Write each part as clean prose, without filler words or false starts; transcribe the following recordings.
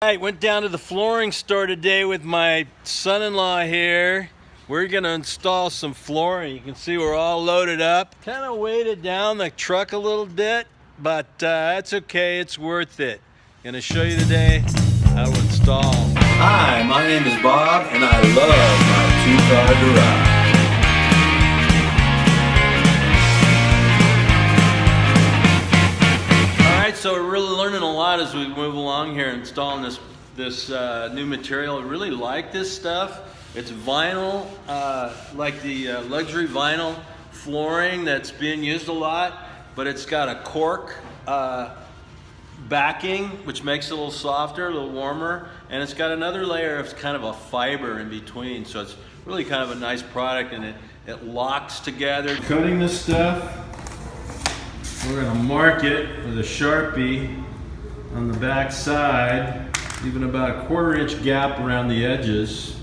I went down to the flooring store today with my son-in-law here. We're gonna install some flooring. You can see we're all loaded up. Kind of weighted down the truck a little bit, but that's okay, it's worth it. Gonna show you today how to install. Hi, my name is Bob and I love my two-car garage. So we're really learning a lot as we move along here installing this new material. I really like this stuff. It's vinyl, like the luxury vinyl flooring that's being used a lot, but it's got a cork backing, which makes it a little softer, a little warmer, and it's got another layer of kind of a fiber in between. So it's really kind of a nice product, and it locks together. Cutting this stuff, we're going to mark it with a Sharpie on the back side, leaving about a 1/4 inch gap around the edges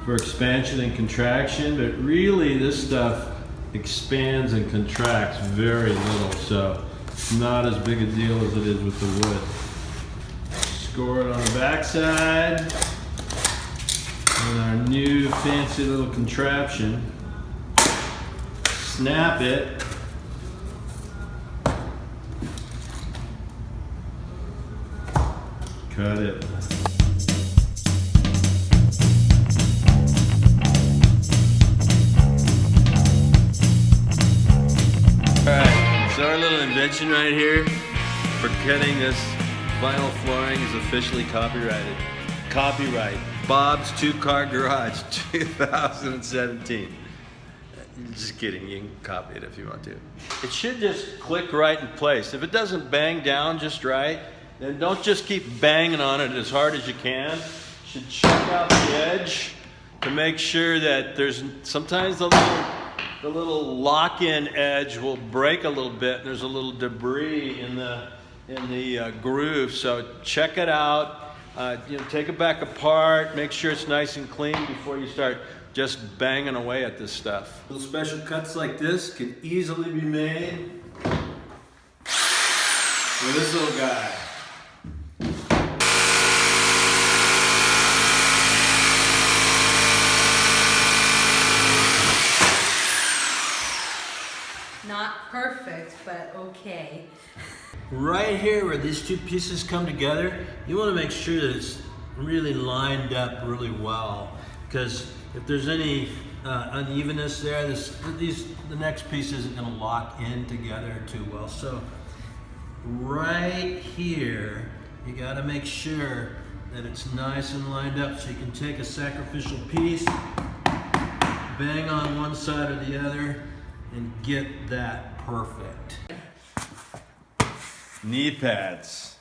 for expansion and contraction, but really this stuff expands and contracts very little, so it's not as big a deal as it is with the wood. Score it on the back side, and our new fancy little contraption. Snap it. Cut it. Alright, so our little invention right here for cutting this vinyl flooring is officially copyrighted. Copyright, Bob's Two-Car Garage 2017. Just kidding, you can copy it if you want to. It should just click right in place. If it doesn't bang down just right, then don't just keep banging on it as hard as you can. You should check out the edge to make sure that there's sometimes the little lock-in edge will break a little bit. And there's a little debris in the groove. So check it out. Take it back apart. Make sure it's nice and clean before you start just banging away at this stuff. Little special cuts like this can easily be made with this little guy. Not perfect, but okay. Right here where these two pieces come together, you want to make sure that it's really lined up really well, because if there's any unevenness there, the next piece isn't going to lock in together too well. So right here, you got to make sure that it's nice and lined up, so you can take a sacrificial piece, bang on one side or the other, and get that perfect. Knee pads,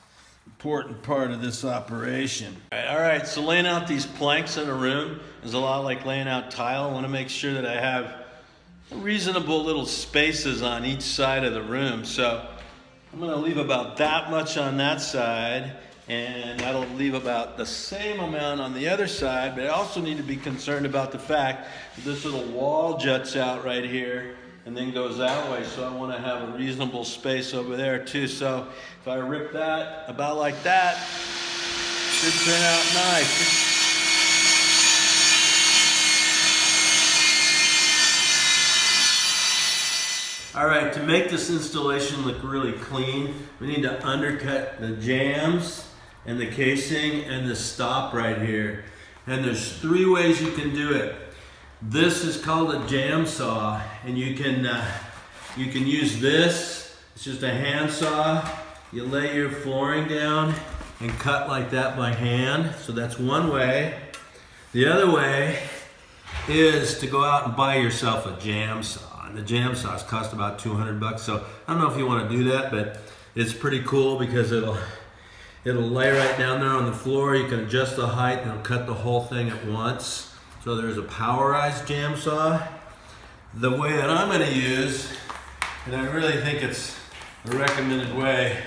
important part of this operation. All right, so laying out these planks in a room is a lot like laying out tile. I want to make sure that I have reasonable little spaces on each side of the room. So I'm going to leave about that much on that side, and that'll leave about the same amount on the other side, but I also need to be concerned about the fact that this little wall juts out right here and then goes that way, so I want to have a reasonable space over there too. So if I rip that about like that, should turn out nice. All right, to make this installation look really clean, we need to undercut the jambs and the casing and the stop right here. And there's 3 ways you can do it. This is called a jam saw, and you can use this. It's just a hand saw. You lay your flooring down and cut like that by hand. So that's one way. The other way is to go out and buy yourself a jam saw. And the jam saws cost about 200 bucks. So I don't know if you want to do that, but it's pretty cool because it'll lay right down there on the floor. You can adjust the height and it'll cut the whole thing at once. So there's a powerized jam saw. The way that I'm going to use, and I really think it's a recommended way,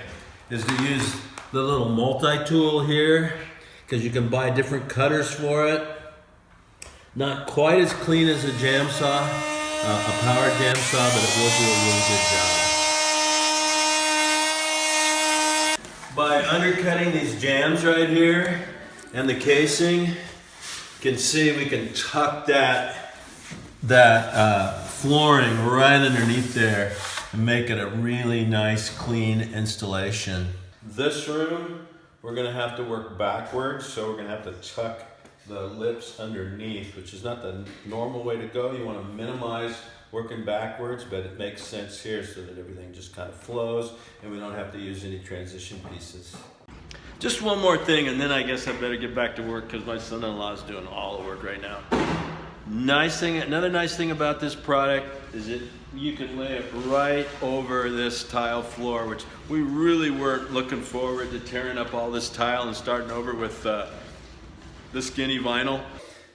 is to use the little multi-tool here, because you can buy different cutters for it. Not quite as clean as a jam saw, a powered jam saw, but it will do a really good job. by undercutting these jambs right here and the casing, you can see we can tuck that flooring right underneath there and make it a really nice, clean installation. This room, we're gonna have to work backwards, so we're gonna have to tuck the lips underneath, which is not the normal way to go. You wanna minimize working backwards, but it makes sense here so that everything just kind of flows and we don't have to use any transition pieces. Just one more thing, and then I guess I better get back to work because my son-in-law is doing all the work right now. Another nice thing about this product is that you can lay it right over this tile floor, which we really weren't looking forward to tearing up all this tile and starting over with the skinny vinyl.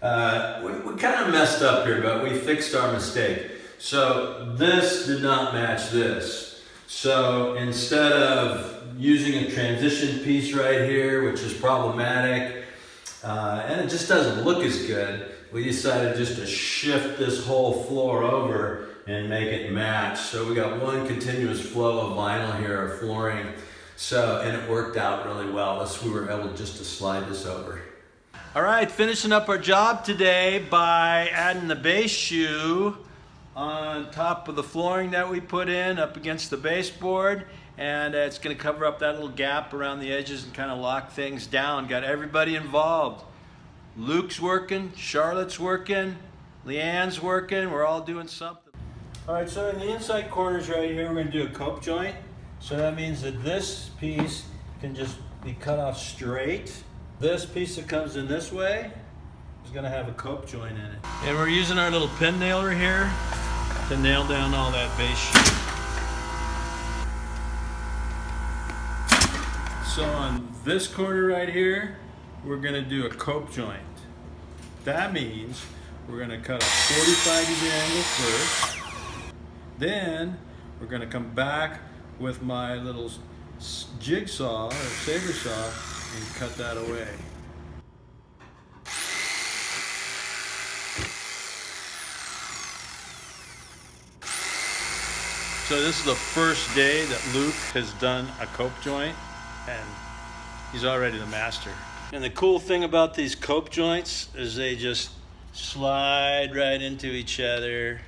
We kind of messed up here, but we fixed our mistake. So this did not match this. So instead of using a transition piece right here, which is problematic, and it just doesn't look as good, we decided just to shift this whole floor over and make it match. So we got one continuous flow of vinyl here, or flooring. So, and it worked out really well. We were able just to slide this over. All right, finishing up our job today by adding the base shoe on top of the flooring that we put in up against the baseboard. And it's gonna cover up that little gap around the edges and kind of lock things down. Got everybody involved. Luke's working, Charlotte's working, Leanne's working, we're all doing something. All right, so in the inside corners right here, we're gonna do a cope joint. So that means that this piece can just be cut off straight. This piece that comes in this way is gonna have a cope joint in it. And we're using our little pin nailer here to nail down all that base sheet. So on this corner right here, we're gonna do a cope joint. That means we're gonna cut a 45-degree angle first. Then we're gonna come back with my little jigsaw or saber saw and cut that away. So this is the first day that Luke has done a cope joint, and he's already the master. And the cool thing about these cope joints is they just slide right into each other,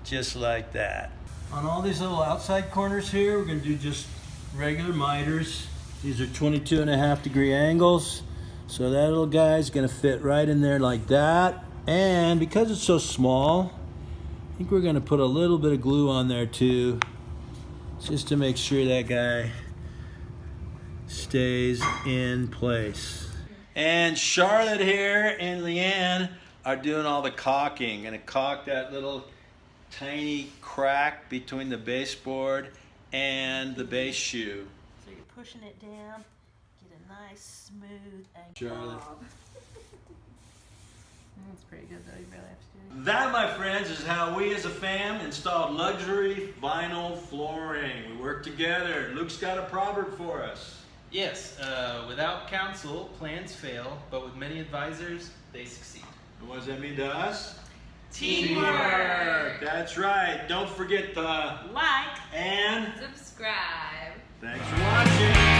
just like that. On all these little outside corners here, we're gonna do just regular miters. These are 22.5-degree angles. So that little guy's gonna fit right in there like that. And because it's so small, I think we're gonna put a little bit of glue on there too, just to make sure that guy stays in place. And Charlotte here and Leanne are doing all the caulking. Gonna caulk that little tiny crack between the baseboard and the base shoe. So you're pushing it down, get a nice smooth angle. Charlotte. That's pretty good though, you barely have to do it. That, my friends, is how we as a fam installed luxury vinyl flooring. We work together. Luke's got a proverb for us. Yes, without counsel, plans fail, but with many advisors, they succeed. And what does that mean to us? Teamwork. That's right. Don't forget the Like and Subscribe. thanks for watching.